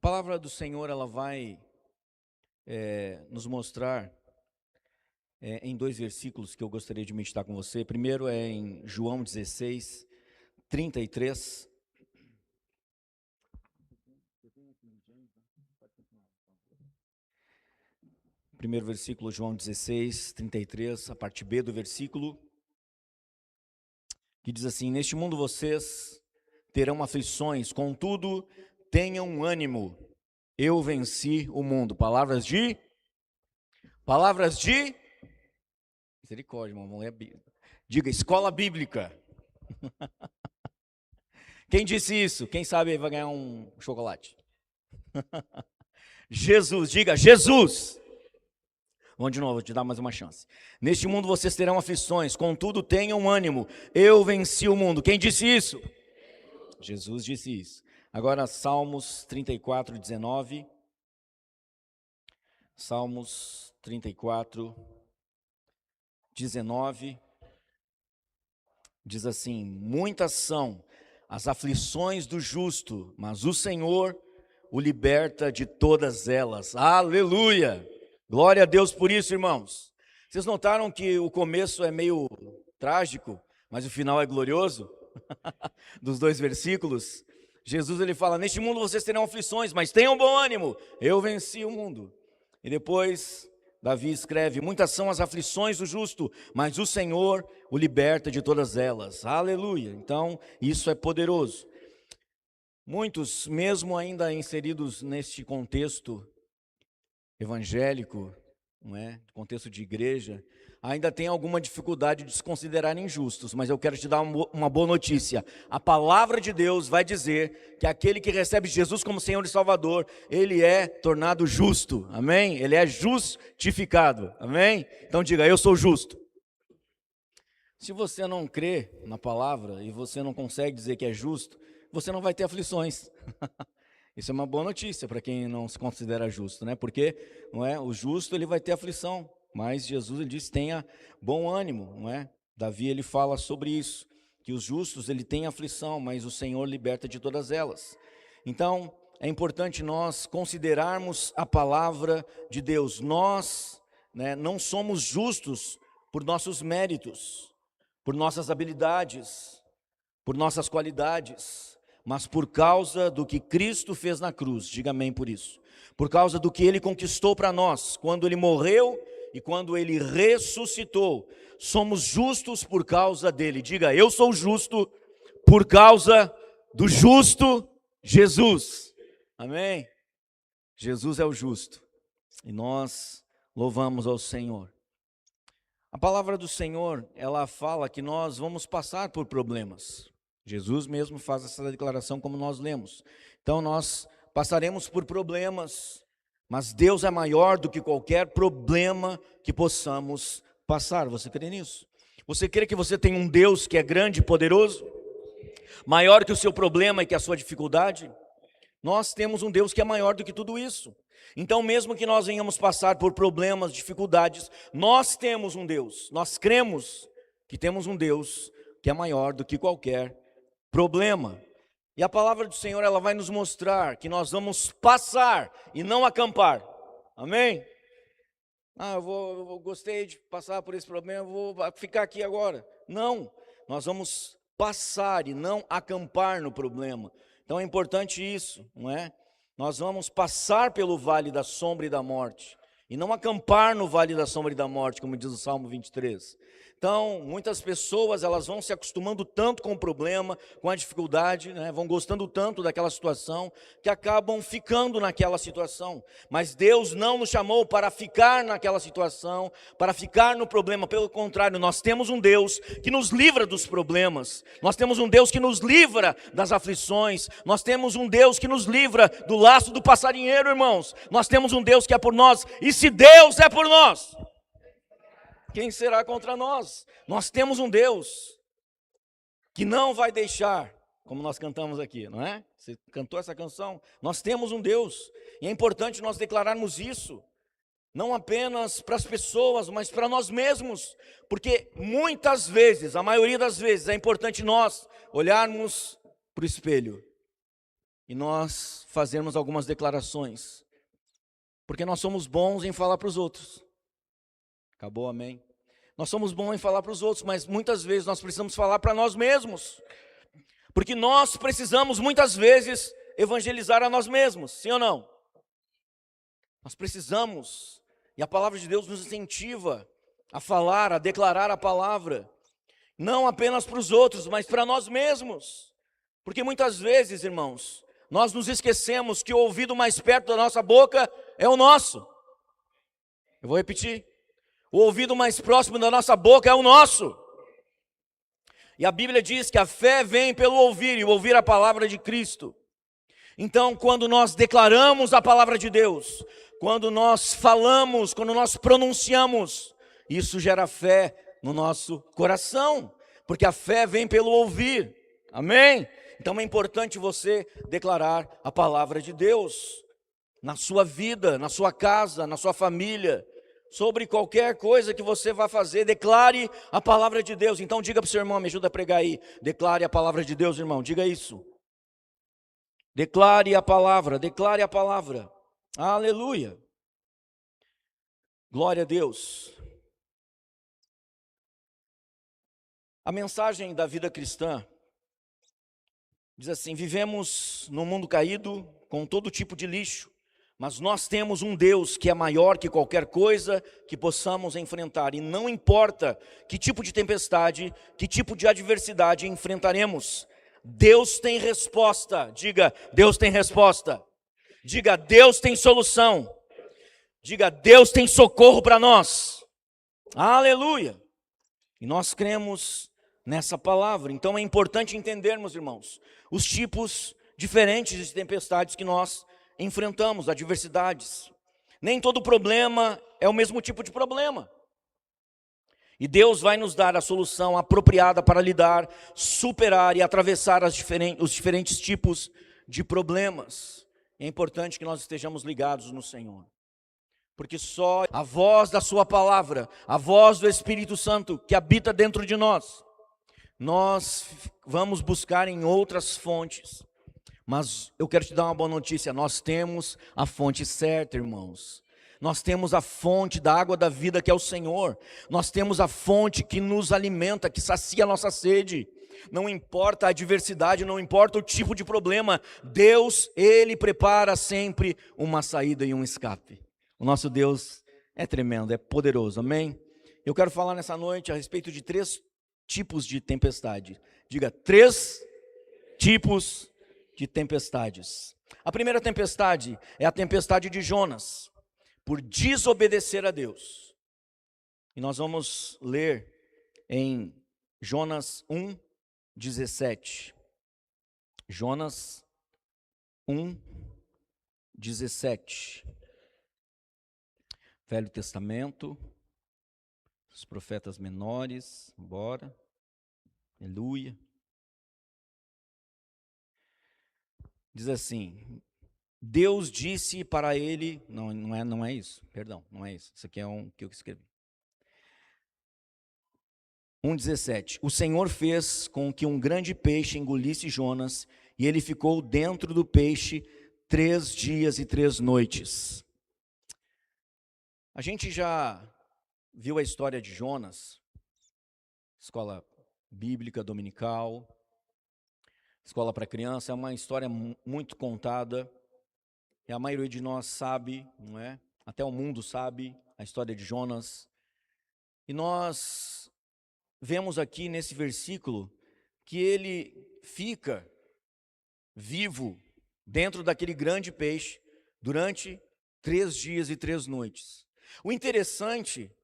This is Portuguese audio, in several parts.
palavra do Senhor, ela vai nos mostrar em dois versículos que eu gostaria de meditar com você. Primeiro é em João 16, 33. Primeiro versículo, João 16, 33, a parte B do versículo, que diz assim: neste mundo vocês terão aflições, contudo, tenham ânimo, eu venci o mundo. Palavras de misericórdia, irmão, vamos ler a Bíblia. Diga, escola bíblica. Quem disse isso? Quem sabe vai ganhar um chocolate. Jesus, diga, Jesus. Vamos de novo, vou te dar mais uma chance. Neste mundo vocês terão aflições, contudo tenham ânimo, eu venci o mundo. Quem disse isso? Jesus disse isso. Agora Salmos 34, 19. Salmos 34, 19. Diz assim: muitas são as aflições do justo, mas o Senhor o liberta de todas elas. Aleluia! Glória a Deus por isso, irmãos. Vocês notaram que o começo é meio trágico, mas o final é glorioso? Dos dois versículos. Jesus ele fala: neste mundo vocês terão aflições, mas tenham bom ânimo, eu venci o mundo. E depois Davi escreve: muitas são as aflições do justo, mas o Senhor o liberta de todas elas. Aleluia! Então isso é poderoso. Muitos, mesmo ainda inseridos neste contexto evangélico, não é? Contexto de igreja, ainda tem alguma dificuldade de se considerarem justos, mas eu quero te dar uma boa notícia. A palavra de Deus vai dizer que aquele que recebe Jesus como Senhor e Salvador, ele é tornado justo, amém? Ele é justificado, amém? Então diga, eu sou justo. Se você não crê na palavra e você não consegue dizer que é justo, você não vai ter aflições. Isso é uma boa notícia para quem não se considera justo, né? Porque não é, o justo ele vai ter aflição, mas Jesus ele diz: tenha bom ânimo, não é? Davi ele fala sobre isso, que os justos ele tem aflição, mas o Senhor liberta de todas elas. Então é importante nós considerarmos a palavra de Deus. Nós, né, não somos justos por nossos méritos, por nossas habilidades, por nossas qualidades, mas por causa do que Cristo fez na cruz. Diga amém por isso. Por causa do que Ele conquistou para nós, quando Ele morreu e quando Ele ressuscitou. Somos justos por causa dEle. Diga, eu sou justo por causa do justo Jesus. Amém? Jesus é o justo. E nós louvamos ao Senhor. A palavra do Senhor, ela fala que nós vamos passar por problemas. Jesus mesmo faz essa declaração como nós lemos. Então nós passaremos por problemas, mas Deus é maior do que qualquer problema que possamos passar. Você crê nisso? Você crê que você tem um Deus que é grande e poderoso? Maior que o seu problema e que a sua dificuldade? Nós temos um Deus que é maior do que tudo isso. Então mesmo que nós venhamos passar por problemas, dificuldades, nós temos um Deus, nós cremos que temos um Deus que é maior do que qualquer problema. E a palavra do Senhor, ela vai nos mostrar que nós vamos passar e não acampar. Amém? Eu gostei de passar por esse problema, vou ficar aqui agora. Não, nós vamos passar e não acampar no problema. Então é importante isso, não é? Nós vamos passar pelo vale da sombra e da morte, e não acampar no vale da sombra e da morte, como diz o Salmo 23. Então, muitas pessoas, elas vão se acostumando tanto com o problema, com a dificuldade, né? Vão gostando tanto daquela situação, que acabam ficando naquela situação. Mas Deus não nos chamou para ficar naquela situação, para ficar no problema. Pelo contrário, nós temos um Deus que nos livra dos problemas. Nós temos um Deus que nos livra das aflições. Nós temos um Deus que nos livra do laço do passarinheiro, irmãos. Nós temos um Deus que é por nós. E se Deus é por nós, quem será contra nós? Nós temos um Deus que não vai deixar, como nós cantamos aqui, não é? Você cantou essa canção? Nós temos um Deus, e é importante nós declararmos isso, não apenas para as pessoas, mas para nós mesmos, porque muitas vezes, a maioria das vezes, é importante nós olharmos para o espelho e nós fazermos algumas declarações, porque nós somos bons em falar para os outros. Acabou, amém? Nós somos bons em falar para os outros, mas muitas vezes nós precisamos falar para nós mesmos, porque nós precisamos muitas vezes evangelizar a nós mesmos, sim ou não? Nós precisamos, e a palavra de Deus nos incentiva a falar, a declarar a palavra, não apenas para os outros, mas para nós mesmos, porque muitas vezes, irmãos, nós nos esquecemos que o ouvido mais perto da nossa boca é o nosso. Eu vou repetir, o ouvido mais próximo da nossa boca é o nosso. E a Bíblia diz que a fé vem pelo ouvir, e ouvir a palavra de Cristo. Então, quando nós declaramos a palavra de Deus, quando nós falamos, quando nós pronunciamos, isso gera fé no nosso coração, porque a fé vem pelo ouvir, amém? Então é importante você declarar a palavra de Deus, na sua vida, na sua casa, na sua família, sobre qualquer coisa que você vá fazer, declare a palavra de Deus. Então diga para o seu irmão, me ajuda a pregar aí, declare a palavra de Deus, irmão, diga isso. Declare a palavra, aleluia, glória a Deus. A mensagem da vida cristã diz assim: vivemos num mundo caído, com todo tipo de lixo, mas nós temos um Deus que é maior que qualquer coisa que possamos enfrentar, e não importa que tipo de tempestade, que tipo de adversidade enfrentaremos, Deus tem resposta. Diga, Deus tem resposta. Diga, Deus tem solução. Diga, Deus tem socorro para nós. Aleluia. E nós cremos nessa palavra. Então é importante entendermos, irmãos, os tipos diferentes de tempestades que nós enfrentamos, adversidades. Nem todo problema é o mesmo tipo de problema. E Deus vai nos dar a solução apropriada para lidar, superar e atravessar os diferentes tipos de problemas. É importante que nós estejamos ligados no Senhor, porque só a voz da sua palavra, a voz do Espírito Santo que habita dentro de nós vamos buscar em outras fontes. Mas eu quero te dar uma boa notícia: nós temos a fonte certa, irmãos. Nós temos a fonte da água da vida, que é o Senhor. Nós temos a fonte que nos alimenta, que sacia a nossa sede. Não importa a adversidade, não importa o tipo de problema, Deus, Ele prepara sempre uma saída e um escape. O nosso Deus é tremendo, é poderoso, amém? Eu quero falar nessa noite a respeito de 3 tipos de tempestade. Diga, 3 tipos de tempestades. A primeira tempestade é a tempestade de Jonas, por desobedecer a Deus. E nós vamos ler em Jonas 1:17. Jonas 1:17. Velho Testamento, os profetas menores, bora. Aleluia. Diz assim: Deus disse para ele, não é isso, perdão, não é isso. Isso aqui é que eu escrevi. 1:17. O Senhor fez com que um grande peixe engolisse Jonas, e ele ficou dentro do peixe 3 dias e 3 noites. A gente já viu a história de Jonas, escola bíblica dominical, escola para criança, é uma história muito contada. E a maioria de nós sabe, não é? Até o mundo sabe a história de Jonas. E nós vemos aqui nesse versículo que ele fica vivo dentro daquele grande peixe durante 3 dias e 3 noites. O interessante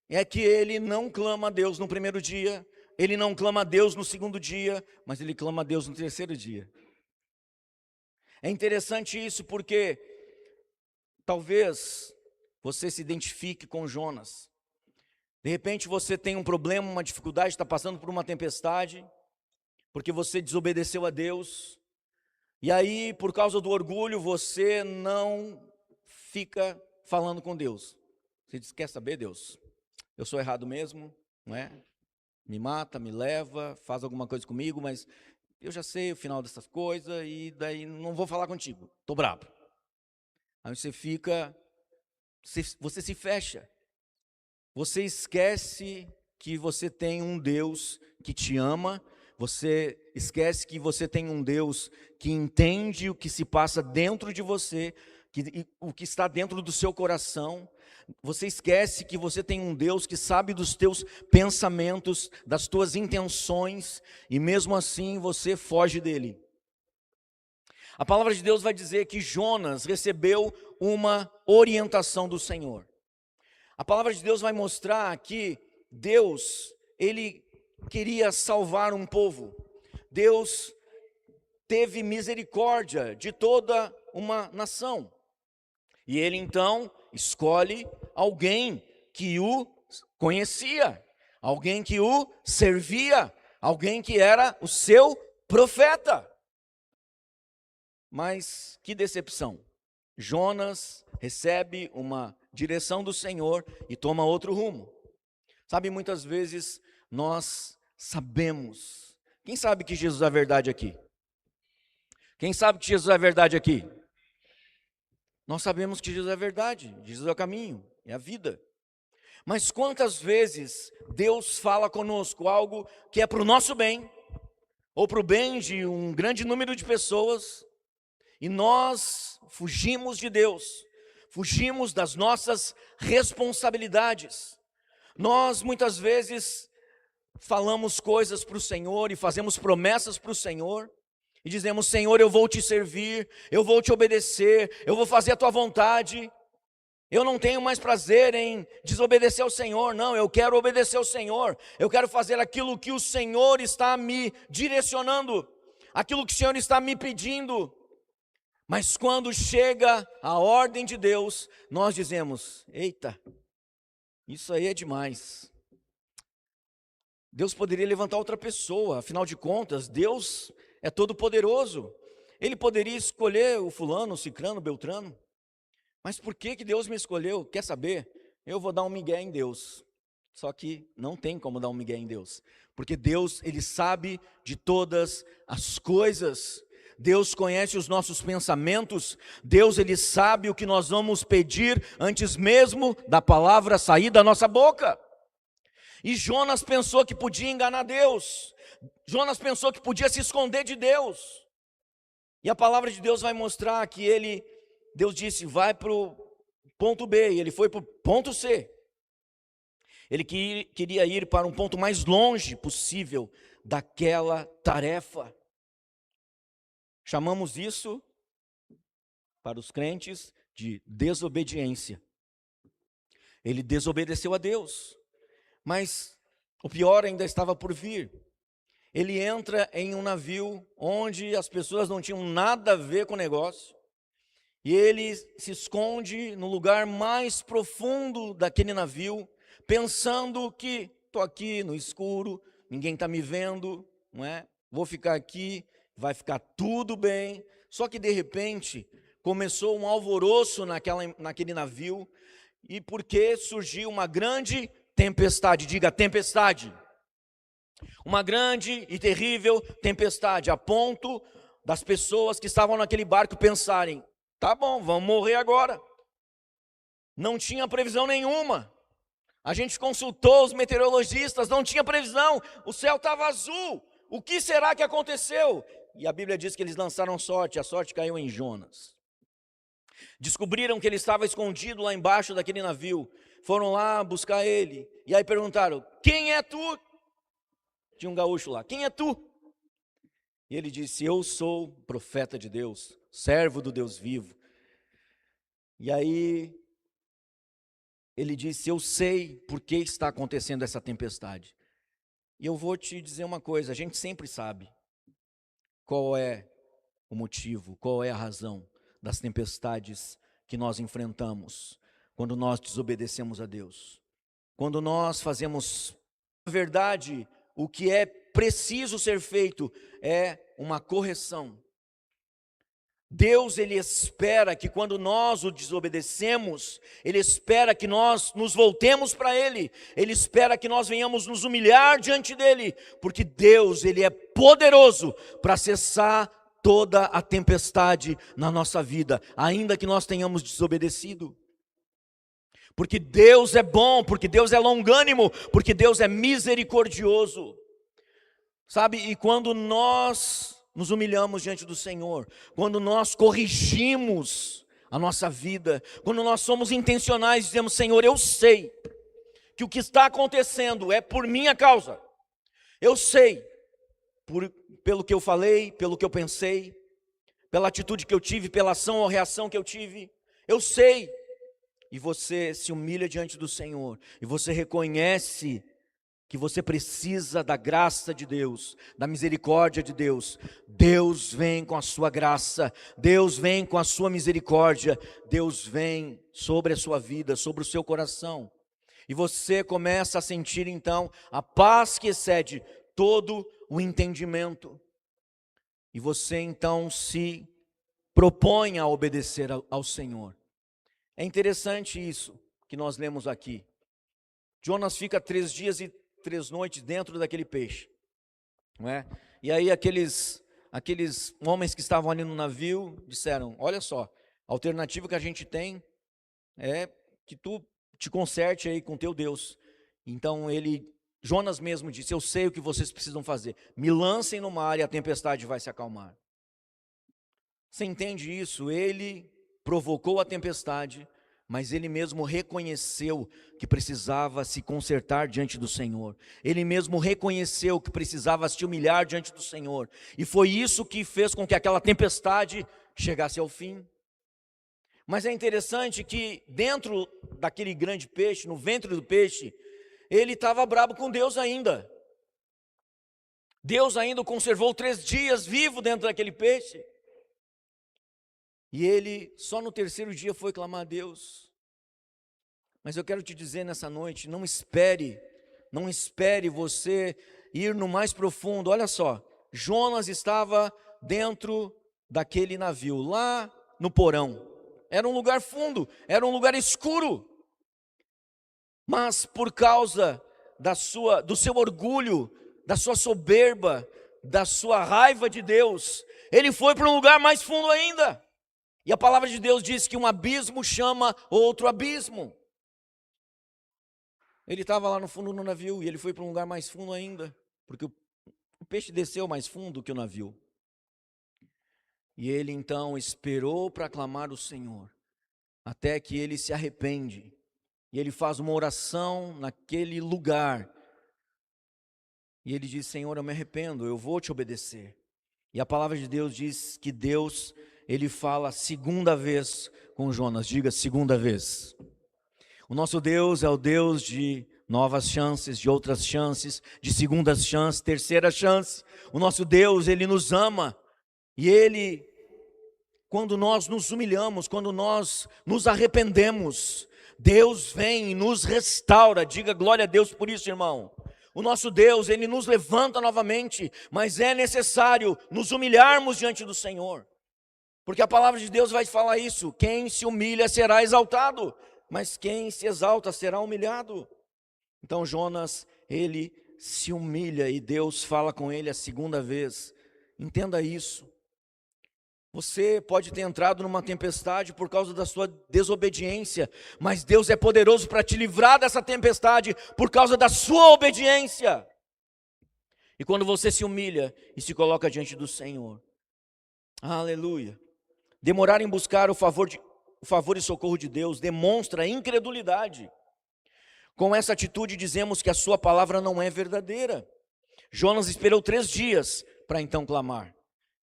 é que ele não clama a Deus no primeiro dia, ele não clama a Deus no segundo dia, mas ele clama a Deus no terceiro dia. É interessante isso porque talvez você se identifique com Jonas. De repente você tem um problema, uma dificuldade, está passando por uma tempestade, porque você desobedeceu a Deus. E aí, por causa do orgulho, você não fica falando com Deus. Você diz, quer saber, Deus? Eu sou errado mesmo, não é? Me mata, me leva, faz alguma coisa comigo, mas eu já sei o final dessas coisas e daí não vou falar contigo, estou bravo. Aí você fica, você se fecha, você esquece que você tem um Deus que te ama, você esquece que você tem um Deus que entende o que se passa dentro de você, o que está dentro do seu coração. Você esquece que você tem um Deus que sabe dos teus pensamentos, das tuas intenções, e mesmo assim você foge dele. A palavra de Deus vai dizer que Jonas recebeu uma orientação do Senhor. A palavra de Deus vai mostrar que Deus, ele queria salvar um povo. Deus teve misericórdia de toda uma nação. E ele então escolhe alguém que o conhecia, alguém que o servia, alguém que era o seu profeta. Mas que decepção! Jonas recebe uma direção do Senhor e toma outro rumo. Sabe, muitas vezes nós sabemos. Quem sabe que Jesus é a verdade aqui? Quem sabe que Jesus é a verdade aqui? Nós sabemos que Jesus é a verdade, Jesus é o caminho, é a vida. Mas quantas vezes Deus fala conosco algo que é para o nosso bem, ou para o bem de um grande número de pessoas, e nós fugimos de Deus, fugimos das nossas responsabilidades. Nós muitas vezes falamos coisas para o Senhor e fazemos promessas para o Senhor, e dizemos: Senhor, eu vou te servir, eu vou te obedecer, eu vou fazer a tua vontade. Eu não tenho mais prazer em desobedecer ao Senhor, não, eu quero obedecer ao Senhor, eu quero fazer aquilo que o Senhor está me direcionando, aquilo que o Senhor está me pedindo. Mas quando chega a ordem de Deus, nós dizemos: eita, isso aí é demais. Deus poderia levantar outra pessoa, afinal de contas, Deus é todo poderoso. Ele poderia escolher o fulano, o cicrano, o beltrano. Mas por que Deus me escolheu? Quer saber? Eu vou dar um migué em Deus. Só que não tem como dar um migué em Deus, porque Deus, Ele sabe de todas as coisas. Deus conhece os nossos pensamentos. Deus, Ele sabe o que nós vamos pedir antes mesmo da palavra sair da nossa boca. E Jonas pensou que podia enganar Deus. Jonas pensou que podia se esconder de Deus. E a palavra de Deus vai mostrar que Deus disse: vai para o ponto B, e ele foi para o ponto C. Ele queria ir para um ponto mais longe possível daquela tarefa. Chamamos isso, para os crentes, de desobediência. Ele desobedeceu a Deus, mas o pior ainda estava por vir. Ele entra em um navio onde as pessoas não tinham nada a ver com o negócio, e ele se esconde no lugar mais profundo daquele navio, pensando que estou aqui no escuro, ninguém está me vendo, não é? Vou ficar aqui, vai ficar tudo bem. Só que de repente começou um alvoroço naquele navio, e porque surgiu uma grande tempestade. Diga: tempestade. Uma grande e terrível tempestade, a ponto das pessoas que estavam naquele barco pensarem: tá bom, vamos morrer agora. Não tinha previsão nenhuma. A gente consultou os meteorologistas, não tinha previsão. O céu estava azul. O que será que aconteceu? E a Bíblia diz que eles lançaram sorte, a sorte caiu em Jonas. Descobriram que ele estava escondido lá embaixo daquele navio. Foram lá buscar ele. E aí perguntaram: quem é tu? Tinha um gaúcho lá: quem é tu? E ele disse: eu sou profeta de Deus, servo do Deus vivo. E aí ele disse: eu sei por que está acontecendo essa tempestade. E eu vou te dizer uma coisa: a gente sempre sabe qual é o motivo, qual é a razão das tempestades que nós enfrentamos quando nós desobedecemos a Deus. Quando nós fazemos, na verdade, o que é preciso ser feito é uma correção. Deus, Ele espera que quando nós o desobedecemos, Ele espera que nós nos voltemos para Ele, Ele espera que nós venhamos nos humilhar diante dEle, porque Deus, Ele é poderoso para cessar toda a tempestade na nossa vida, ainda que nós tenhamos desobedecido. Porque Deus é bom, porque Deus é longânimo, porque Deus é misericordioso. Sabe, e quando nós nos humilhamos diante do Senhor, quando nós corrigimos a nossa vida, quando nós somos intencionais, dizemos: Senhor, eu sei que o que está acontecendo é por minha causa, eu sei, pelo que eu falei, pelo que eu pensei, pela atitude que eu tive, pela ação ou reação que eu tive, eu sei. E você se humilha diante do Senhor, e você reconhece que você precisa da graça de Deus, da misericórdia de Deus. Deus vem com a sua graça, Deus vem com a sua misericórdia, Deus vem sobre a sua vida, sobre o seu coração. E você começa a sentir então a paz que excede todo o entendimento. E você então se propõe a obedecer ao Senhor. É interessante isso que nós lemos aqui. Jonas fica 3 dias e 3 noites dentro daquele peixe, não é? E aí aqueles homens que estavam ali no navio disseram: olha só, a alternativa que a gente tem é que tu te conserte aí com teu Deus. Então Jonas mesmo disse: eu sei o que vocês precisam fazer, me lancem no mar e a tempestade vai se acalmar. Você entende isso? Ele provocou a tempestade, mas ele mesmo reconheceu que precisava se consertar diante do Senhor. Ele mesmo reconheceu que precisava se humilhar diante do Senhor. E foi isso que fez com que aquela tempestade chegasse ao fim. Mas é interessante que dentro daquele grande peixe, no ventre do peixe, ele estava bravo com Deus ainda. Deus ainda o conservou 3 dias vivo dentro daquele peixe. E ele só no 3º dia foi clamar a Deus. Mas eu quero te dizer nessa noite, não espere você ir no mais profundo. Olha só, Jonas estava dentro daquele navio, lá no porão. Era um lugar fundo, era um lugar escuro. Mas por causa do seu orgulho, da sua soberba, da sua raiva de Deus, ele foi para um lugar mais fundo ainda. E a palavra de Deus diz que um abismo chama outro abismo. Ele estava lá no fundo do navio e ele foi para um lugar mais fundo ainda, porque o peixe desceu mais fundo que o navio. E ele então esperou para clamar o Senhor, até que ele se arrepende. E ele faz uma oração naquele lugar. E ele diz: Senhor, eu me arrependo, eu vou te obedecer. E a palavra de Deus diz que Deus, ele fala 2ª vez com Jonas. Diga: 2ª vez. O nosso Deus é o Deus de novas chances, de outras chances, de segundas chances, terceira chance. O nosso Deus, ele nos ama. E ele, quando nós nos humilhamos, quando nós nos arrependemos, Deus vem e nos restaura. Diga glória a Deus por isso, irmão. O nosso Deus, ele nos levanta novamente, mas é necessário nos humilharmos diante do Senhor. Porque a palavra de Deus vai falar isso: quem se humilha será exaltado, mas quem se exalta será humilhado. Então Jonas, ele se humilha e Deus fala com ele a 2ª vez. Entenda isso. Você pode ter entrado numa tempestade por causa da sua desobediência, mas Deus é poderoso para te livrar dessa tempestade por causa da sua obediência. E quando você se humilha e se coloca diante do Senhor, aleluia, demorar em buscar o favor e socorro de Deus demonstra incredulidade. Com essa atitude dizemos que a sua palavra não é verdadeira. Jonas esperou 3 dias para então clamar.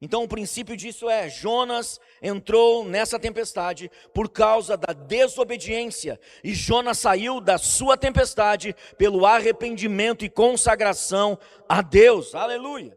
Então o princípio disso é: Jonas entrou nessa tempestade por causa da desobediência, e Jonas saiu da sua tempestade pelo arrependimento e consagração a Deus. Aleluia!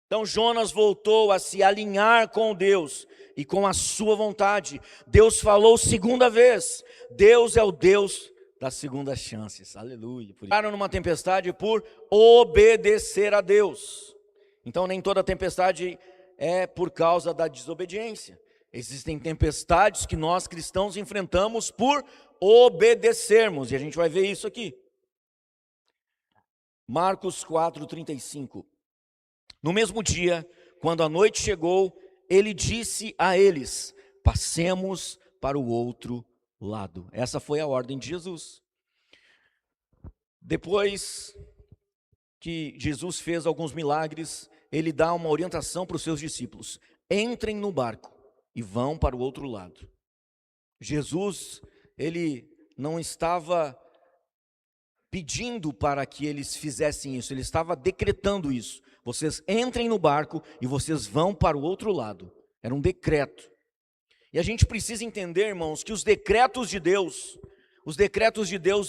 Então Jonas voltou a se alinhar com Deus e com a sua vontade. Deus falou 2ª vez. Deus é o Deus das segundas chances. Aleluia! Entraram numa tempestade por obedecer a Deus. Então nem toda tempestade é por causa da desobediência. Existem tempestades que nós cristãos enfrentamos por obedecermos, e a gente vai ver isso aqui. Marcos 4:35. No mesmo dia, quando a noite chegou, ele disse a eles: passemos para o outro lado. Essa foi a ordem de Jesus. Depois que Jesus fez alguns milagres, ele dá uma orientação para os seus discípulos: entrem no barco e vão para o outro lado. Jesus, ele não estava pedindo para que eles fizessem isso, ele estava decretando isso. Vocês entrem no barco e vocês vão para o outro lado. Era um decreto. E a gente precisa entender, irmãos, que os decretos de Deus,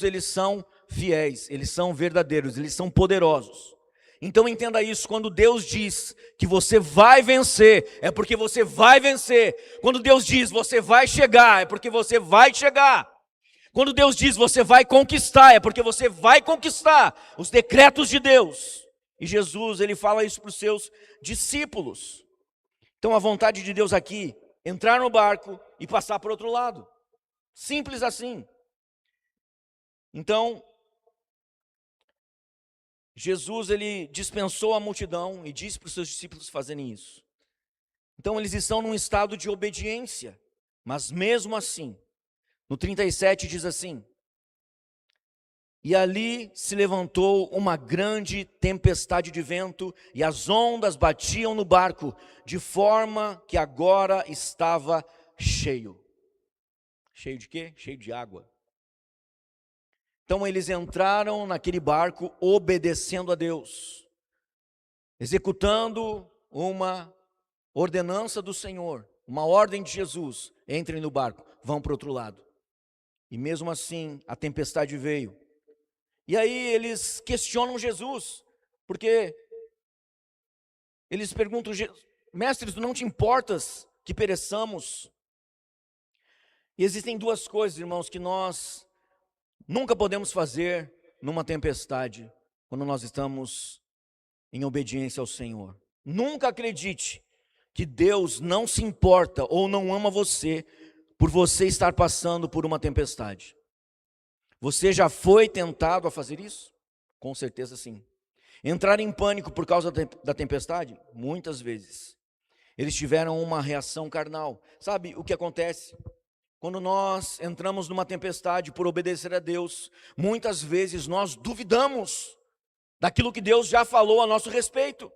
eles são fiéis, eles são verdadeiros, eles são poderosos. Então entenda isso: quando Deus diz que você vai vencer, é porque você vai vencer. Quando Deus diz você vai chegar, é porque você vai chegar. Quando Deus diz você vai conquistar, é porque você vai conquistar os decretos de Deus. E Jesus, ele fala isso para os seus discípulos. Então a vontade de Deus aqui, entrar no barco e passar para o outro lado. Simples assim. Então, Jesus, ele dispensou a multidão e disse para os seus discípulos fazerem isso. Então eles estão num estado de obediência, mas mesmo assim, no 37 diz assim: e ali se levantou uma grande tempestade de vento, e as ondas batiam no barco, de forma que agora estava cheio. Cheio de quê? Cheio de água. Então eles entraram naquele barco obedecendo a Deus, executando uma ordenança do Senhor, uma ordem de Jesus: entrem no barco, vão para o outro lado. E mesmo assim a tempestade veio. E aí eles questionam Jesus, porque eles perguntam: mestre, tu não te importas que pereçamos? E existem duas coisas, irmãos, que nós nunca podemos fazer numa tempestade, quando nós estamos em obediência ao Senhor. Nunca acredite que Deus não se importa ou não ama você por você estar passando por uma tempestade. Você já foi tentado a fazer isso? Com certeza sim. Entrar em pânico por causa da tempestade? Muitas vezes. Eles tiveram uma reação carnal. Sabe o que acontece? Quando nós entramos numa tempestade por obedecer a Deus, muitas vezes nós duvidamos daquilo que Deus já falou a nosso respeito,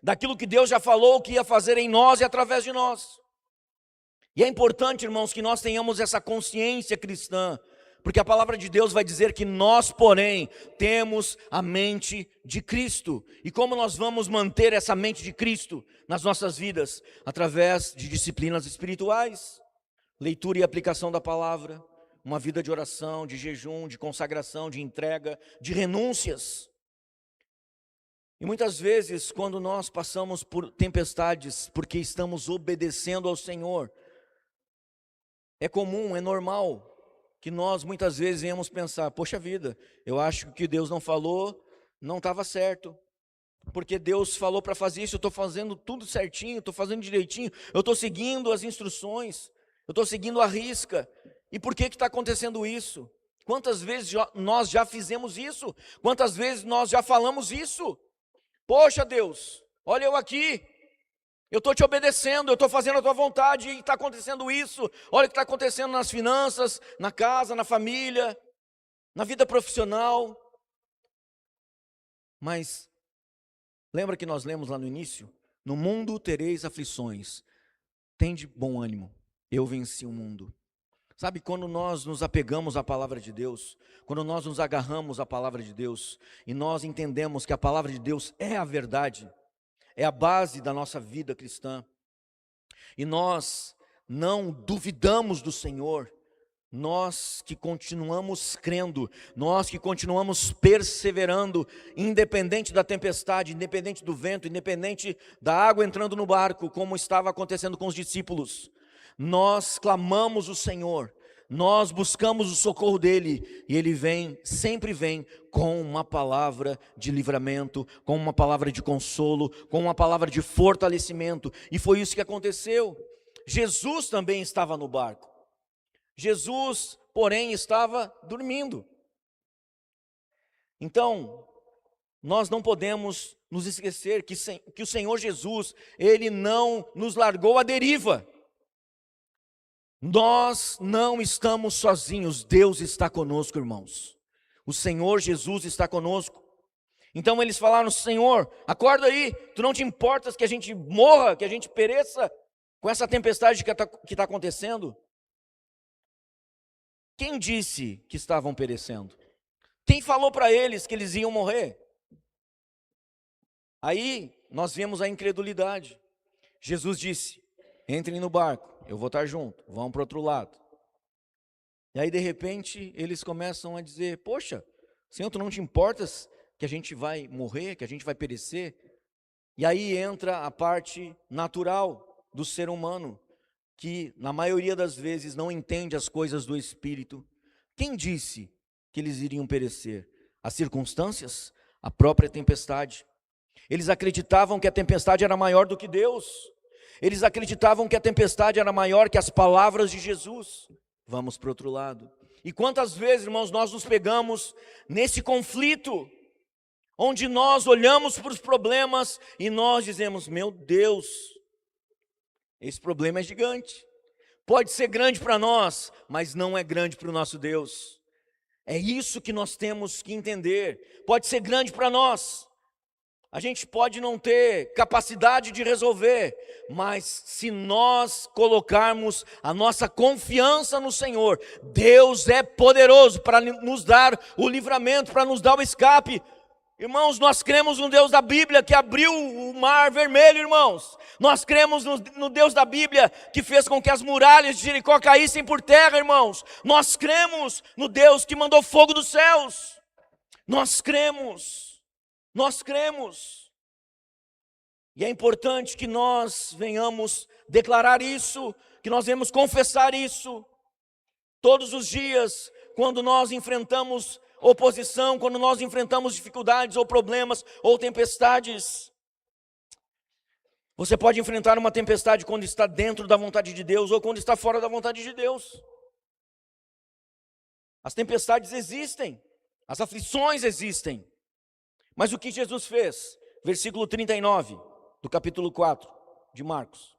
daquilo que Deus já falou que ia fazer em nós e através de nós. E é importante, irmãos, que nós tenhamos essa consciência cristã, porque a palavra de Deus vai dizer que nós, porém, temos a mente de Cristo. E como nós vamos manter essa mente de Cristo nas nossas vidas? Através de disciplinas espirituais. Leitura e aplicação da palavra, uma vida de oração, de jejum, de consagração, de entrega, de renúncias. E muitas vezes, quando nós passamos por tempestades, porque estamos obedecendo ao Senhor, é comum, é normal, que nós muitas vezes venhamos pensar: poxa vida, eu acho que o que Deus não falou, não estava certo. Porque Deus falou para fazer isso, eu estou fazendo tudo certinho, estou fazendo direitinho, eu estou seguindo as instruções. Eu estou seguindo a risca. E por que está acontecendo isso? Quantas vezes nós já fizemos isso? Quantas vezes nós já falamos isso? Poxa Deus, olha eu aqui, eu estou te obedecendo, eu estou fazendo a tua vontade e está acontecendo isso. Olha o que está acontecendo nas finanças, na casa, na família, na vida profissional. Mas lembra que nós lemos lá no início? No mundo tereis aflições, tende bom ânimo. Eu venci o mundo. Sabe, quando nós nos apegamos à palavra de Deus, quando nós nos agarramos à palavra de Deus, e nós entendemos que a palavra de Deus é a verdade, é a base da nossa vida cristã, e nós não duvidamos do Senhor, nós que continuamos crendo, nós que continuamos perseverando, independente da tempestade, independente do vento, independente da água entrando no barco, como estava acontecendo com os discípulos, nós clamamos o Senhor, nós buscamos o socorro dEle, e Ele vem, sempre vem, com uma palavra de livramento, com uma palavra de consolo, com uma palavra de fortalecimento, e foi isso que aconteceu. Jesus também estava no barco. Jesus, porém, estava dormindo. Então, nós não podemos nos esquecer que o Senhor Jesus, Ele não nos largou à deriva. Nós não estamos sozinhos, Deus está conosco, irmãos. O Senhor Jesus está conosco. Então eles falaram: Senhor, acorda aí, tu não te importas que a gente morra, que a gente pereça com essa tempestade que está acontecendo? Quem disse que estavam perecendo? Quem falou para eles que eles iam morrer? Aí nós vemos a incredulidade. Jesus disse: entrem no barco, eu vou estar junto, vão para o outro lado. E aí de repente eles começam a dizer: poxa, Senhor, tu não te importas que a gente vai morrer, que a gente vai perecer? E aí entra a parte natural do ser humano, que na maioria das vezes não entende as coisas do Espírito. Quem disse que eles iriam perecer? As circunstâncias? A própria tempestade. Eles acreditavam que a tempestade era maior do que Deus. Eles acreditavam que a tempestade era maior que as palavras de Jesus. Vamos para o outro lado. E quantas vezes, irmãos, nós nos pegamos nesse conflito, onde nós olhamos para os problemas e nós dizemos: meu Deus, esse problema é gigante. Pode ser grande para nós, mas não é grande para o nosso Deus. É isso que nós temos que entender. Pode ser grande para nós, a gente pode não ter capacidade de resolver, mas se nós colocarmos a nossa confiança no Senhor, Deus é poderoso para nos dar o livramento, para nos dar o escape. Irmãos, nós cremos no Deus da Bíblia que abriu o mar vermelho, irmãos. Nós cremos no Deus da Bíblia que fez com que as muralhas de Jericó caíssem por terra, irmãos. Nós cremos no Deus que mandou fogo dos céus. Nós cremos. E é importante que nós venhamos declarar isso, que nós venhamos confessar isso todos os dias, quando nós enfrentamos oposição, quando nós enfrentamos dificuldades ou problemas ou tempestades. Você pode enfrentar uma tempestade quando está dentro da vontade de Deus ou quando está fora da vontade de Deus. As tempestades existem, as aflições existem. Mas o que Jesus fez? Versículo 39 do capítulo 4 de Marcos.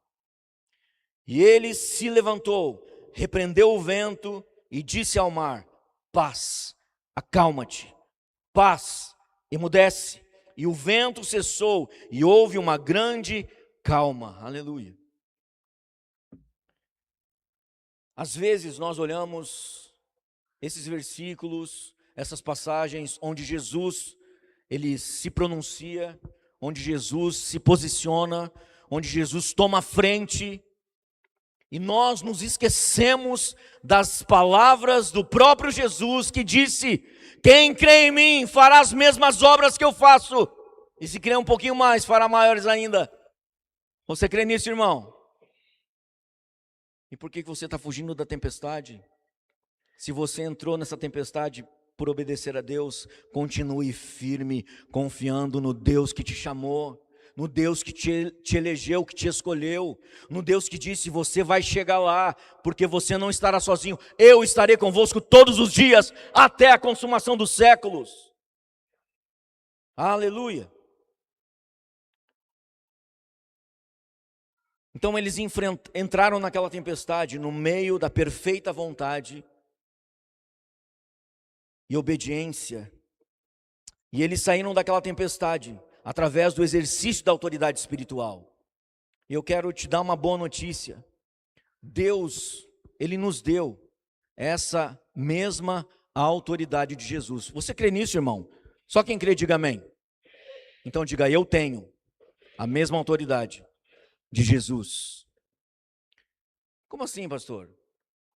E ele se levantou, repreendeu o vento e disse ao mar: paz, acalma-te. Paz, emudece. E o vento cessou e houve uma grande calma. Aleluia. Às vezes nós olhamos esses versículos, essas passagens onde Jesus ele se pronuncia, onde Jesus se posiciona, onde Jesus toma a frente, e nós nos esquecemos das palavras do próprio Jesus que disse: quem crê em mim fará as mesmas obras que eu faço, e se crer um pouquinho mais, fará maiores ainda. Você crê nisso, irmão? E por que você está fugindo da tempestade? Se você entrou nessa tempestade por obedecer a Deus, continue firme, confiando no Deus que te chamou, no Deus que te elegeu, que te escolheu, no Deus que disse: você vai chegar lá, porque você não estará sozinho, eu estarei convosco todos os dias, até a consumação dos séculos. Aleluia. Então eles entraram naquela tempestade no meio da perfeita vontade e obediência, e eles saíram daquela tempestade através do exercício da autoridade espiritual. E eu quero te dar uma boa notícia: Deus, Ele nos deu essa mesma autoridade de Jesus. Você crê nisso, irmão? Só quem crê diga amém. Então diga: eu tenho a mesma autoridade de Jesus. Como assim, pastor?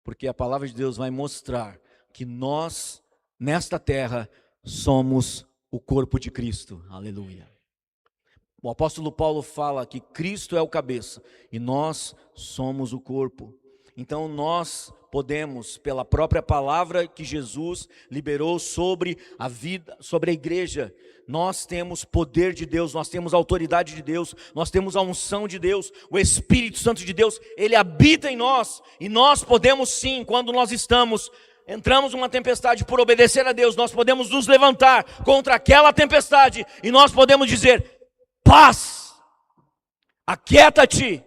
Porque a palavra de Deus vai mostrar que nós, nesta terra, somos o corpo de Cristo. Aleluia. O apóstolo Paulo fala que Cristo é o cabeça e nós somos o corpo. Então nós podemos, pela própria palavra que Jesus liberou sobre a vida, sobre a igreja, nós temos poder de Deus, nós temos autoridade de Deus, nós temos a unção de Deus, o Espírito Santo de Deus, Ele habita em nós, e nós podemos sim, quando nós entramos numa tempestade por obedecer a Deus, nós podemos nos levantar contra aquela tempestade, e nós podemos dizer: paz, aquieta-te,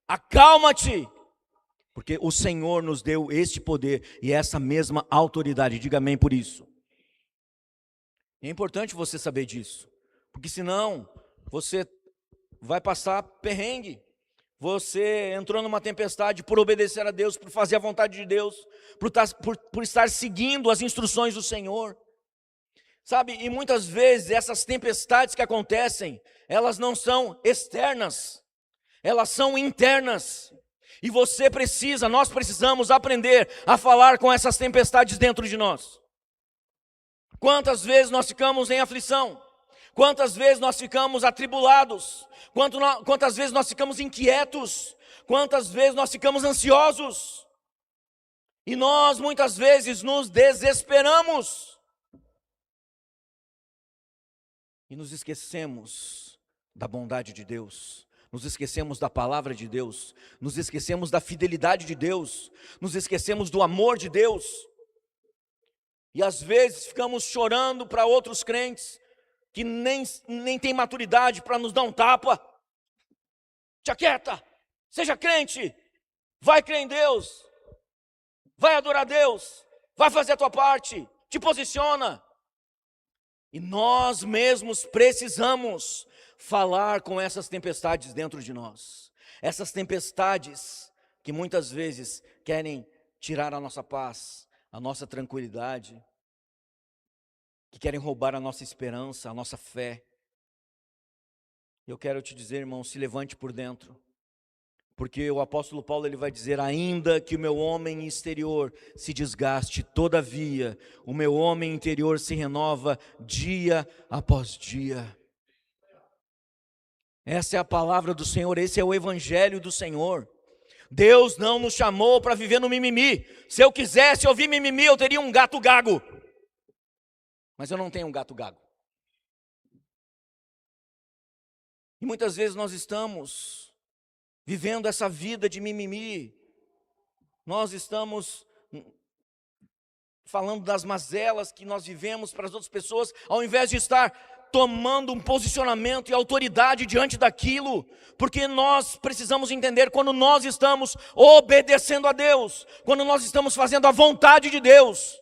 acalma-te, porque o Senhor nos deu este poder e essa mesma autoridade. Diga amém por isso. É importante você saber disso, porque senão você vai passar perrengue. Você entrou numa tempestade por obedecer a Deus, por fazer a vontade de Deus, por estar seguindo as instruções do Senhor. Sabe, e muitas vezes essas tempestades que acontecem, elas não são externas, elas são internas. E nós precisamos aprender a falar com essas tempestades dentro de nós. Quantas vezes nós ficamos em aflição? Quantas vezes nós ficamos atribulados? Quantas vezes nós ficamos inquietos? Quantas vezes nós ficamos ansiosos? E nós muitas vezes nos desesperamos. E nos esquecemos da bondade de Deus. Nos esquecemos da palavra de Deus, nos esquecemos da fidelidade de Deus, nos esquecemos do amor de Deus. E às vezes ficamos chorando para outros crentes que nem têm maturidade para nos dar um tapa. Te aquieta, seja crente, vai crer em Deus, vai adorar a Deus, vai fazer a tua parte, te posiciona. E nós mesmos precisamos falar com essas tempestades dentro de nós. Essas tempestades que muitas vezes querem tirar a nossa paz, a nossa tranquilidade, que querem roubar a nossa esperança, a nossa fé. Eu quero te dizer, irmão, se levante por dentro. Porque o apóstolo Paulo ele vai dizer: ainda que o meu homem exterior se desgaste, todavia o meu homem interior se renova dia após dia. Essa é a palavra do Senhor, esse é o evangelho do Senhor. Deus não nos chamou para viver no mimimi. Se eu quisesse ouvir mimimi, eu teria um gato gago. Mas eu não tenho um gato gago. E muitas vezes nós estamos vivendo essa vida de mimimi. Nós estamos falando das mazelas que nós vivemos para as outras pessoas, ao invés de estar tomando um posicionamento e autoridade diante daquilo, porque nós precisamos entender, quando nós estamos obedecendo a Deus, quando nós estamos fazendo a vontade de Deus,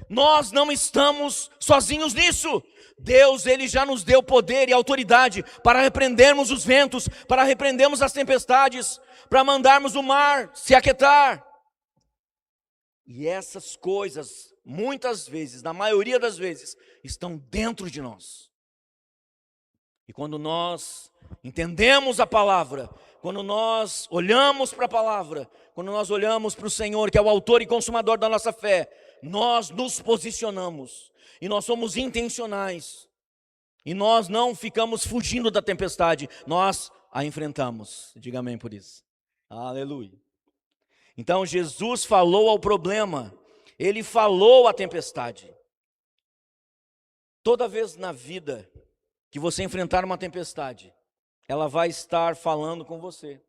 nós não estamos sozinhos nisso. Deus, Ele já nos deu poder e autoridade para repreendermos os ventos, para repreendermos as tempestades, para mandarmos o mar se aquietar. E essas coisas, muitas vezes, na maioria das vezes, estão dentro de nós. E quando nós entendemos a palavra, quando nós olhamos para a palavra, quando nós olhamos para o Senhor, que é o autor e consumador da nossa fé, nós nos posicionamos, e nós somos intencionais, e nós não ficamos fugindo da tempestade, nós a enfrentamos. Diga amém por isso. Aleluia. Então Jesus falou ao problema, Ele falou à tempestade. Toda vez na vida que você enfrentar uma tempestade, ela vai estar falando com você,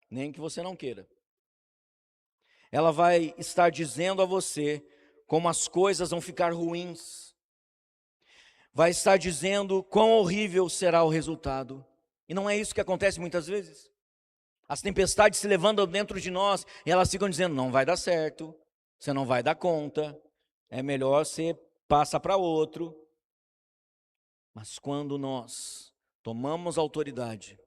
nem que você não queira. Ela vai estar dizendo a você como as coisas vão ficar ruins. Vai estar dizendo quão horrível será o resultado. E não é isso que acontece muitas vezes. As tempestades se levantam dentro de nós e elas ficam dizendo: não vai dar certo, você não vai dar conta, é melhor você passar para outro. Mas quando nós tomamos autoridade,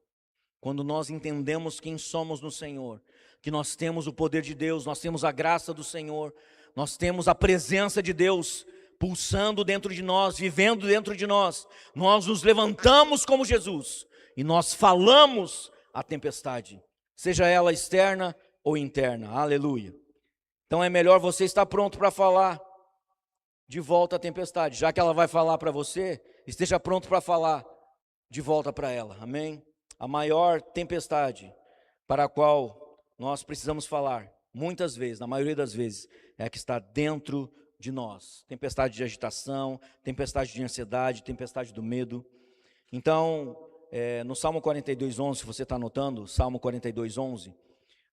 quando nós entendemos quem somos no Senhor, que nós temos o poder de Deus, nós temos a graça do Senhor, nós temos a presença de Deus pulsando dentro de nós, vivendo dentro de nós, nós nos levantamos como Jesus e nós falamos a tempestade, seja ela externa ou interna. Aleluia. Então é melhor você estar pronto para falar de volta à tempestade, já que ela vai falar para você, esteja pronto para falar de volta para ela. Amém? A maior tempestade para a qual nós precisamos falar muitas vezes, na maioria das vezes, é a que está dentro de nós. Tempestade de agitação, tempestade de ansiedade, tempestade do medo. Então, no Salmo 42:11, se você está anotando, Salmo 42:11,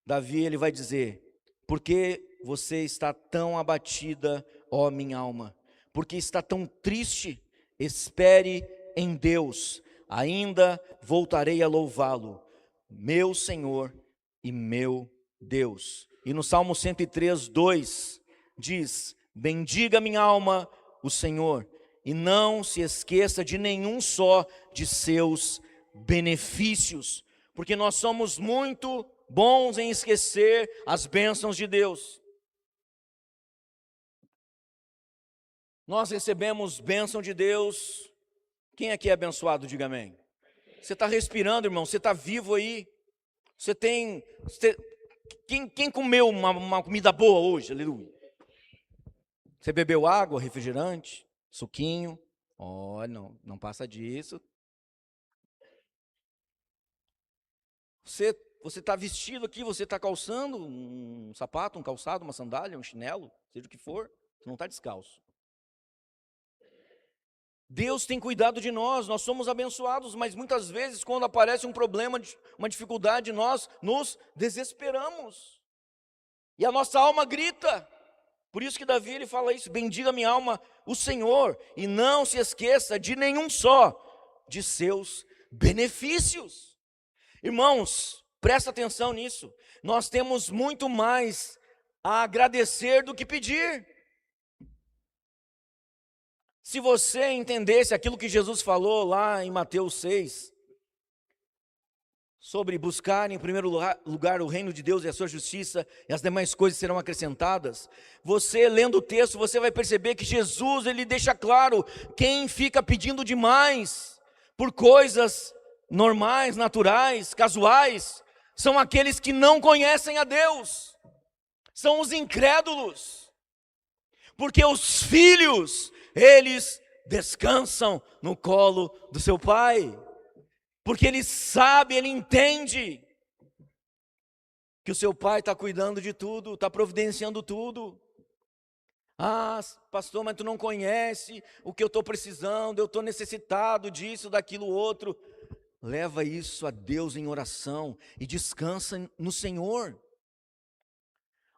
Davi ele vai dizer: por que você está tão abatida, ó minha alma? Por que está tão triste? Espere em Deus, ainda voltarei a louvá-lo, meu Senhor e meu Deus. E no Salmo 103:2 diz: bendiga minha alma o Senhor, e não se esqueça de nenhum só de seus benefícios, porque nós somos muito bons em esquecer as bênçãos de Deus. Nós recebemos bênção de Deus. Quem aqui é abençoado, diga amém. Você está respirando, irmão, você está vivo aí. Quem comeu uma comida boa hoje? Aleluia. Você bebeu água, refrigerante, suquinho? Não passa disso. Você está vestido aqui, você está calçando um sapato, um calçado, uma sandália, um chinelo, seja o que for, você não está descalço. Deus tem cuidado de nós somos abençoados, mas muitas vezes quando aparece um problema, uma dificuldade, nós nos desesperamos. E a nossa alma grita. Por isso que Davi ele fala isso: bendiga minha alma o Senhor, e não se esqueça de nenhum só de seus benefícios. Irmãos, presta atenção nisso. Nós temos muito mais a agradecer do que pedir. Se você entendesse aquilo que Jesus falou lá em Mateus 6, sobre buscar em primeiro lugar o reino de Deus e a sua justiça, e as demais coisas serão acrescentadas, você lendo o texto, você vai perceber que Jesus, ele deixa claro, quem fica pedindo demais por coisas normais, naturais, casuais, são aqueles que não conhecem a Deus, são os incrédulos, porque os filhos, eles descansam no colo do seu pai, porque ele sabe, ele entende que o seu pai está cuidando de tudo, está providenciando tudo. Ah, pastor, mas tu não conhece o que eu estou precisando, eu estou necessitado disso, daquilo, outro. Leva isso a Deus em oração e descansa no Senhor.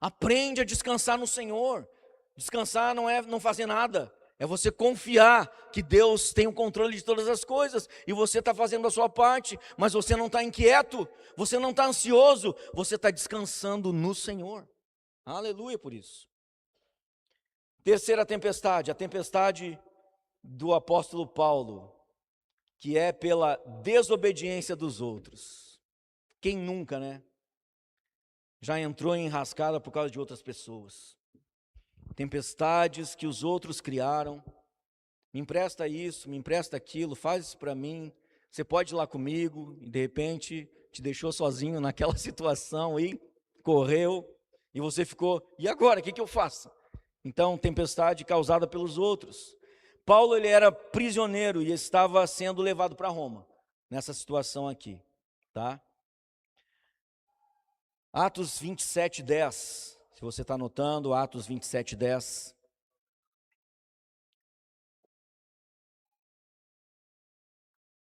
Aprende a descansar no Senhor. Descansar não é não fazer nada. É você confiar que Deus tem o controle de todas as coisas e você está fazendo a sua parte, mas você não está inquieto, você não está ansioso, você está descansando no Senhor. Aleluia por isso. Terceira tempestade, a tempestade do apóstolo Paulo, que é pela desobediência dos outros. Quem nunca, né? Já entrou em enrascada por causa de outras pessoas. Tempestades que os outros criaram. Me empresta isso, me empresta aquilo, faz isso para mim. Você pode ir lá comigo, e de repente te deixou sozinho naquela situação e correu, e você ficou, e agora, o que eu faço? Então, tempestade causada pelos outros. Paulo, ele era prisioneiro e estava sendo levado para Roma, nessa situação aqui, tá? Atos 27:10. Se você está anotando, Atos 27:10.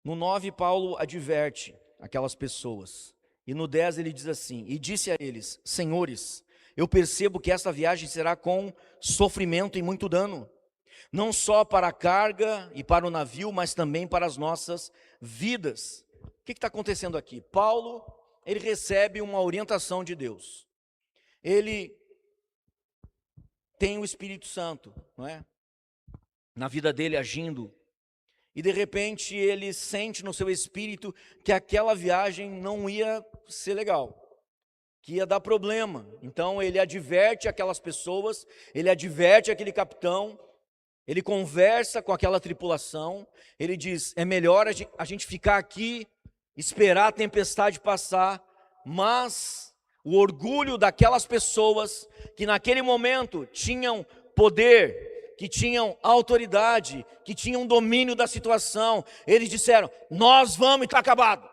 No 9, Paulo adverte aquelas pessoas. E no 10 ele diz assim: e disse a eles: senhores, eu percebo que esta viagem será com sofrimento e muito dano, não só para a carga e para o navio, mas também para as nossas vidas. O que está acontecendo aqui? Paulo, ele recebe uma orientação de Deus. Ele tem o Espírito Santo, não é? Na vida dele agindo. E de repente ele sente no seu espírito que aquela viagem não ia ser legal, que ia dar problema. Então ele adverte aquelas pessoas, ele adverte aquele capitão, ele conversa com aquela tripulação, ele diz: é melhor a gente ficar aqui, esperar a tempestade passar, mas o orgulho daquelas pessoas que naquele momento tinham poder, que tinham autoridade, que tinham domínio da situação, eles disseram: nós vamos e está acabado.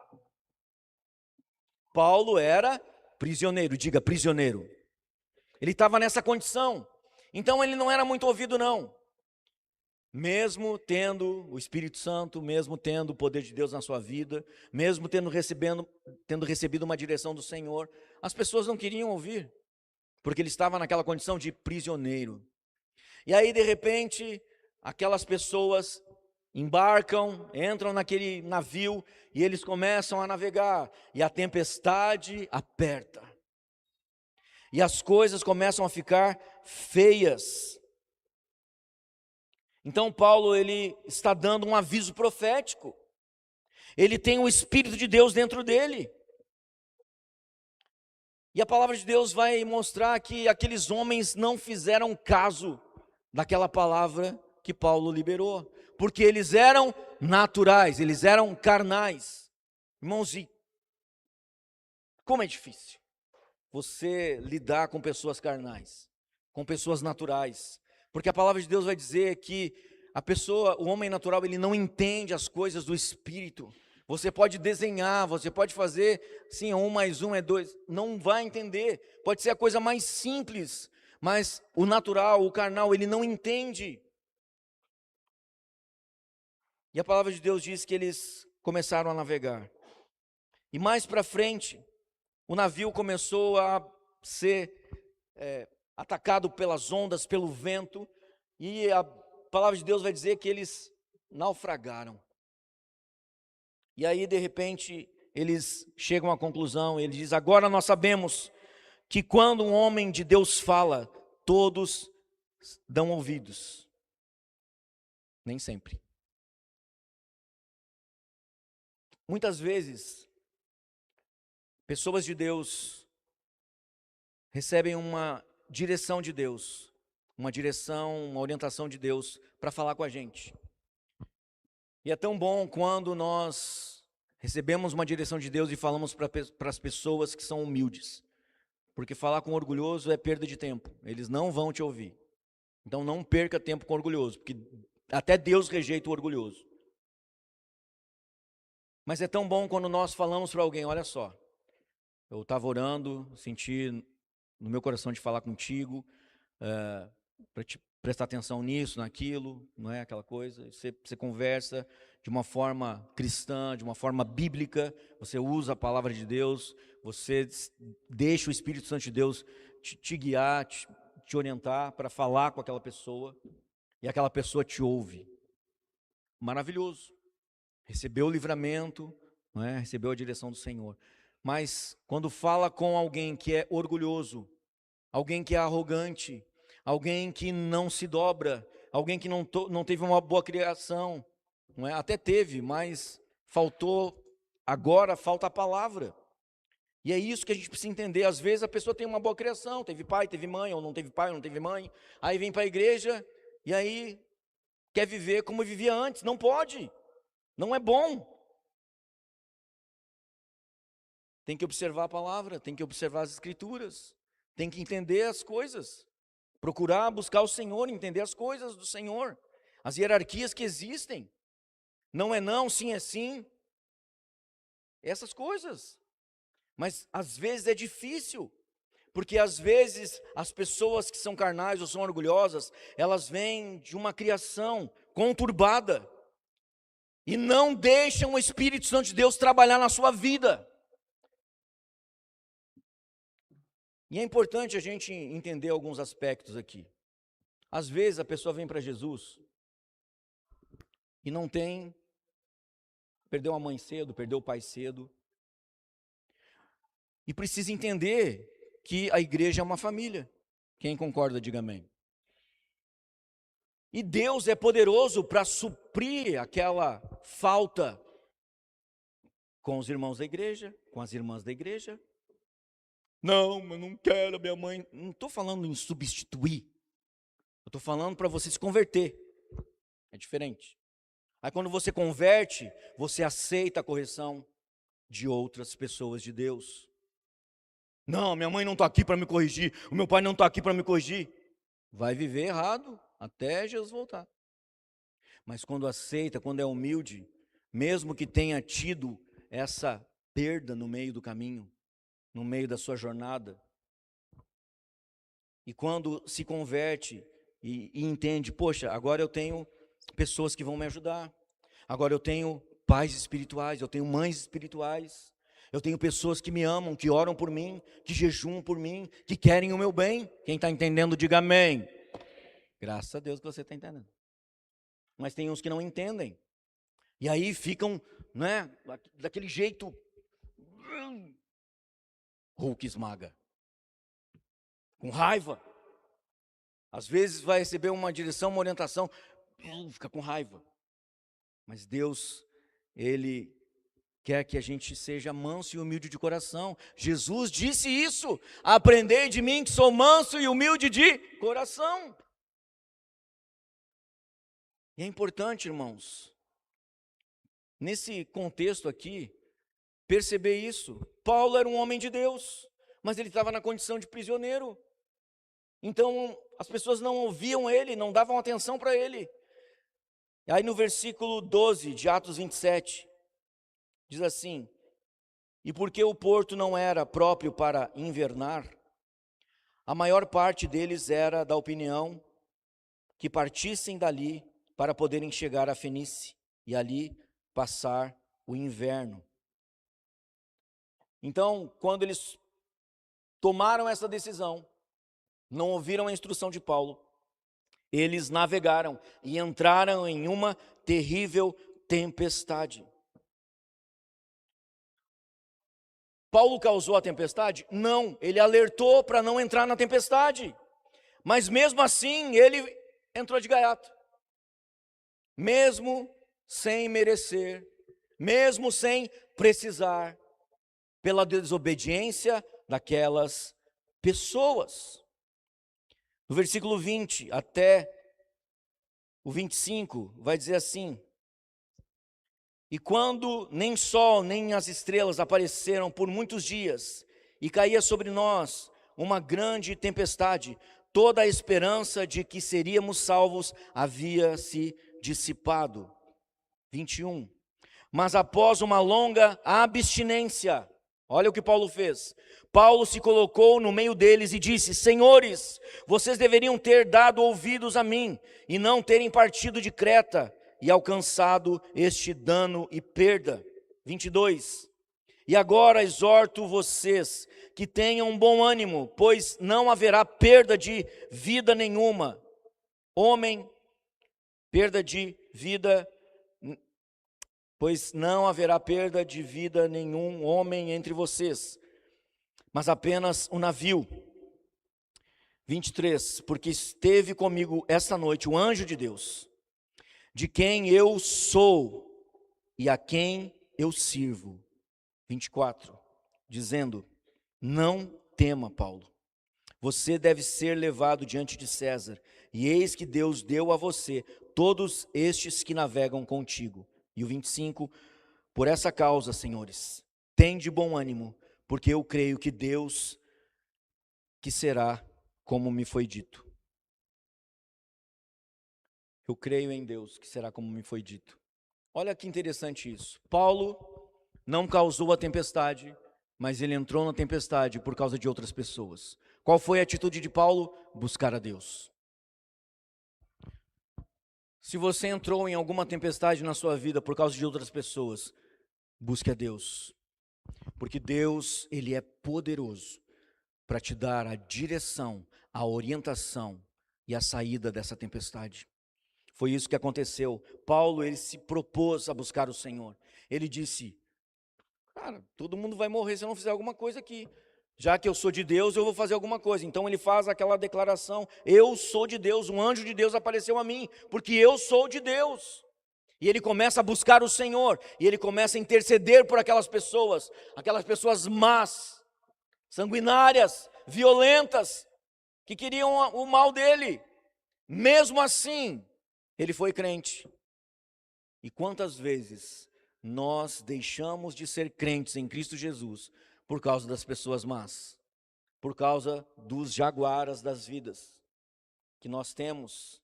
Paulo era prisioneiro, diga prisioneiro. Ele estava nessa condição. Então ele não era muito ouvido, não. Mesmo tendo o Espírito Santo, mesmo tendo o poder de Deus na sua vida, mesmo tendo recebido uma direção do Senhor, as pessoas não queriam ouvir, porque ele estava naquela condição de prisioneiro. E aí, de repente, aquelas pessoas embarcam, entram naquele navio e eles começam a navegar, e a tempestade aperta. E as coisas começam a ficar feias. Então Paulo, ele está dando um aviso profético. Ele tem o Espírito de Deus dentro dele. E a palavra de Deus vai mostrar que aqueles homens não fizeram caso daquela palavra que Paulo liberou, porque eles eram naturais, eles eram carnais. Irmãos, e como é difícil você lidar com pessoas carnais, com pessoas naturais, porque a palavra de Deus vai dizer que a pessoa, o homem natural, ele não entende as coisas do Espírito. Você pode desenhar, você pode fazer, sim, 1 mais 1 é 2, não vai entender. Pode ser a coisa mais simples, mas o natural, o carnal, ele não entende. E a palavra de Deus diz que eles começaram a navegar. E mais para frente, o navio começou a ser atacado pelas ondas, pelo vento, e a palavra de Deus vai dizer que eles naufragaram. E aí, de repente, eles chegam à conclusão, ele diz: agora nós sabemos que quando um homem de Deus fala, todos dão ouvidos. Nem sempre. Muitas vezes, pessoas de Deus recebem uma direção de Deus, uma direção, uma orientação de Deus para falar com a gente. E é tão bom quando nós recebemos uma direção de Deus e falamos para as pessoas que são humildes. Porque falar com orgulhoso é perda de tempo, eles não vão te ouvir. Então não perca tempo com orgulhoso, porque até Deus rejeita o orgulhoso. Mas é tão bom quando nós falamos para alguém: olha só, eu estava orando, senti no meu coração de falar contigo, para te prestar atenção nisso, naquilo, não é aquela coisa. Você conversa de uma forma cristã, de uma forma bíblica, você usa a palavra de Deus, você deixa o Espírito Santo de Deus te guiar, te orientar para falar com aquela pessoa, e aquela pessoa te ouve. Maravilhoso. Recebeu o livramento, não é? Recebeu a direção do Senhor. Mas quando fala com alguém que é orgulhoso, alguém que é arrogante, alguém que não se dobra, alguém que não teve uma boa criação, não é? Até teve, mas faltou, agora falta a palavra. E é isso que a gente precisa entender. Às vezes a pessoa tem uma boa criação, teve pai, teve mãe, ou não teve pai, ou não teve mãe, aí vem para a igreja, e aí quer viver como vivia antes. Não pode, não é bom. Tem que observar a palavra, tem que observar as escrituras, tem que entender as coisas, procurar buscar o Senhor, entender as coisas do Senhor, as hierarquias que existem. Não é não, sim é sim, essas coisas. Mas às vezes é difícil, porque às vezes as pessoas que são carnais ou são orgulhosas, elas vêm de uma criação conturbada e não deixam o Espírito Santo de Deus trabalhar na sua vida. E é importante a gente entender alguns aspectos aqui. Às vezes a pessoa vem para Jesus e não tem, perdeu a mãe cedo, perdeu o pai cedo, e precisa entender que a igreja é uma família. Quem concorda, diga amém. E Deus é poderoso para suprir aquela falta com os irmãos da igreja, com as irmãs da igreja. Não, mas não quero, minha mãe. Não estou falando em substituir. Eu estou falando para você se converter. É diferente. Aí quando você converte, você aceita a correção de outras pessoas de Deus. Não, minha mãe não está aqui para me corrigir, o meu pai não está aqui para me corrigir. Vai viver errado até Jesus voltar. Mas quando aceita, quando é humilde, mesmo que tenha tido essa perda no meio do caminho, no meio da sua jornada, E quando se converte e entende, poxa, agora eu tenho pessoas que vão me ajudar. Agora eu tenho pais espirituais, eu tenho mães espirituais. Eu tenho pessoas que me amam, que oram por mim, que jejuam por mim, que querem o meu bem. Quem está entendendo, diga amém. Graças a Deus que você está entendendo. Mas tem uns que não entendem. E aí ficam, né, daquele jeito. Hulk esmaga. Com raiva. Às vezes vai receber uma direção, uma orientação, fica com raiva. Mas Deus, Ele quer que a gente seja manso e humilde de coração. Jesus disse isso: aprendei de mim que sou manso e humilde de coração. E é importante, irmãos, nesse contexto aqui, perceber isso. Paulo era um homem de Deus, mas ele estava na condição de prisioneiro. Então, as pessoas não ouviam ele, não davam atenção para ele. E aí no versículo 12 de Atos 27, diz assim: e porque o porto não era próprio para invernar, a maior parte deles era da opinião que partissem dali para poderem chegar a Fenícia e ali passar o inverno. Então, quando eles tomaram essa decisão, não ouviram a instrução de Paulo, eles navegaram e entraram em uma terrível tempestade. Paulo causou a tempestade? Não, ele alertou para não entrar na tempestade. Mas mesmo assim, ele entrou de gaiato. Mesmo sem merecer, mesmo sem precisar, pela desobediência daquelas pessoas. No versículo 20 até o 25, vai dizer assim: e quando nem sol nem as estrelas apareceram por muitos dias, e caía sobre nós uma grande tempestade, toda a esperança de que seríamos salvos havia se dissipado. 21. Mas após uma longa abstinência, olha o que Paulo fez. Paulo se colocou no meio deles e disse: senhores, vocês deveriam ter dado ouvidos a mim, e não terem partido de Creta e alcançado este dano e perda. 22. E agora exorto vocês que tenham bom ânimo, pois não haverá perda de vida nenhuma. Pois não haverá perda de vida nenhum homem entre vocês, mas apenas o navio. 23, porque esteve comigo esta noite o anjo de Deus, de quem eu sou e a quem eu sirvo. 24, dizendo: não tema, Paulo, você deve ser levado diante de César, e eis que Deus deu a você todos estes que navegam contigo. E o 25, por essa causa, senhores, tende bom ânimo, porque eu creio que Deus, que será como me foi dito. Eu creio em Deus, que será como me foi dito. Olha que interessante isso. Paulo não causou a tempestade, mas ele entrou na tempestade por causa de outras pessoas. Qual foi a atitude de Paulo? Buscar a Deus. Se você entrou em alguma tempestade na sua vida por causa de outras pessoas, busque a Deus. Porque Deus, Ele é poderoso para te dar a direção, a orientação e a saída dessa tempestade. Foi isso que aconteceu. Paulo, ele se propôs a buscar o Senhor. Ele disse: cara, todo mundo vai morrer se eu não fizer alguma coisa aqui. Já que eu sou de Deus, eu vou fazer alguma coisa. Então ele faz aquela declaração: eu sou de Deus, um anjo de Deus apareceu a mim, porque eu sou de Deus. E ele começa a buscar o Senhor, e ele começa a interceder por aquelas pessoas más, sanguinárias, violentas, que queriam o mal dele. Mesmo assim, ele foi crente. E quantas vezes nós deixamos de ser crentes em Cristo Jesus por causa das pessoas más, por causa dos jaguaras das vidas que nós temos,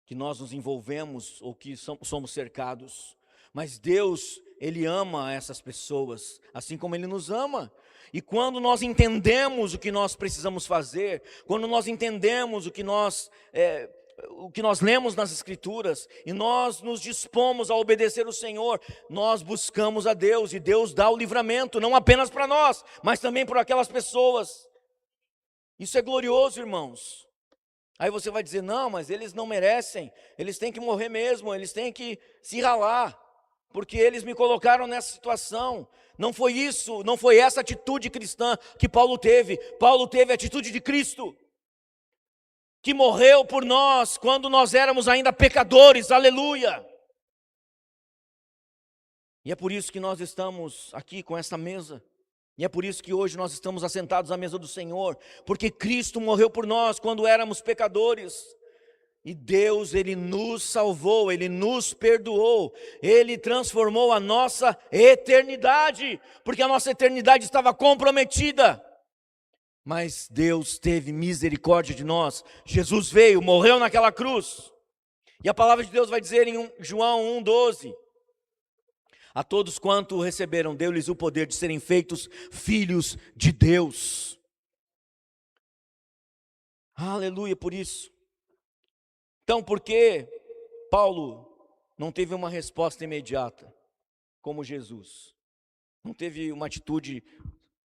que nós nos envolvemos ou que somos cercados? Mas Deus, Ele ama essas pessoas, assim como Ele nos ama. E quando nós entendemos o que nós precisamos fazer, quando nós entendemos o que nós lemos nas Escrituras, e nós nos dispomos a obedecer o Senhor, nós buscamos a Deus, e Deus dá o livramento, não apenas para nós, mas também para aquelas pessoas. Isso é glorioso, irmãos. Aí você vai dizer, não, mas eles não merecem, eles têm que morrer mesmo, eles têm que se ralar, porque eles me colocaram nessa situação. Não foi isso, não foi essa atitude cristã que Paulo teve. Paulo teve a atitude de Cristo, que morreu por nós quando nós éramos ainda pecadores, aleluia. E é por isso que nós estamos aqui com essa mesa. E é por isso que hoje nós estamos assentados à mesa do Senhor, porque Cristo morreu por nós quando éramos pecadores. E Deus, Ele nos salvou, Ele nos perdoou, Ele transformou a nossa eternidade, porque a nossa eternidade estava comprometida. Mas Deus teve misericórdia de nós. Jesus veio, morreu naquela cruz. E a palavra de Deus vai dizer em João 1,12: a todos quanto o receberam, deu-lhes o poder de serem feitos filhos de Deus. Aleluia por isso. Então, por que Paulo não teve uma resposta imediata, como Jesus? Não teve uma atitude,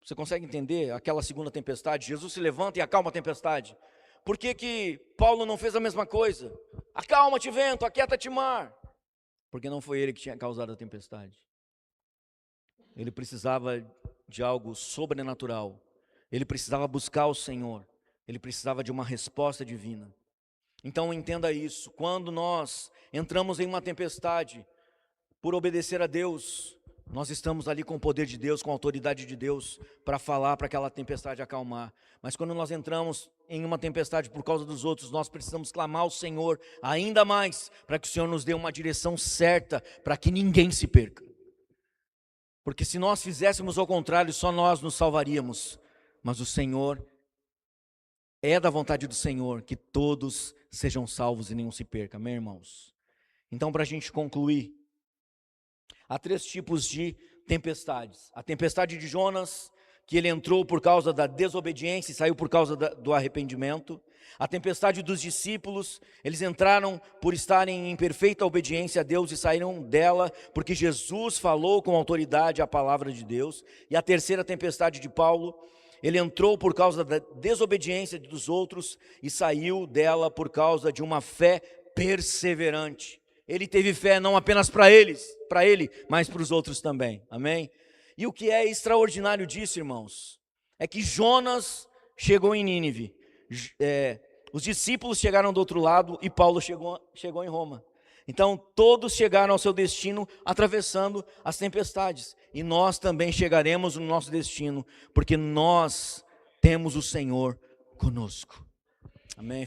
você consegue entender aquela segunda tempestade? Jesus se levanta e acalma a tempestade. Por que Paulo não fez a mesma coisa? Acalma-te vento, aquieta-te mar. Porque não foi ele que tinha causado a tempestade. Ele precisava de algo sobrenatural. Ele precisava buscar o Senhor. Ele precisava de uma resposta divina. Então entenda isso, quando nós entramos em uma tempestade, por obedecer a Deus, nós estamos ali com o poder de Deus, com a autoridade de Deus, para falar para aquela tempestade acalmar. Mas quando nós entramos em uma tempestade por causa dos outros, nós precisamos clamar ao Senhor ainda mais, para que o Senhor nos dê uma direção certa, para que ninguém se perca. Porque se nós fizéssemos ao contrário, só nós nos salvaríamos. Mas o Senhor, é da vontade do Senhor que todos sejam salvos e nenhum se perca, amém, irmãos? Então, para a gente concluir, há 3 tipos de tempestades. A tempestade de Jonas, que ele entrou por causa da desobediência e saiu por causa do arrependimento. A tempestade dos discípulos, eles entraram por estarem em perfeita obediência a Deus e saíram dela porque Jesus falou com autoridade a palavra de Deus. E a terceira tempestade de Paulo, ele entrou por causa da desobediência dos outros e saiu dela por causa de uma fé perseverante. Ele teve fé não apenas para ele, mas para os outros também, amém? E o que é extraordinário disso, irmãos, é que Jonas chegou em Nínive, os discípulos chegaram do outro lado e Paulo chegou em Roma. Então todos chegaram ao seu destino atravessando as tempestades. E nós também chegaremos no nosso destino, porque nós temos o Senhor conosco. Amém?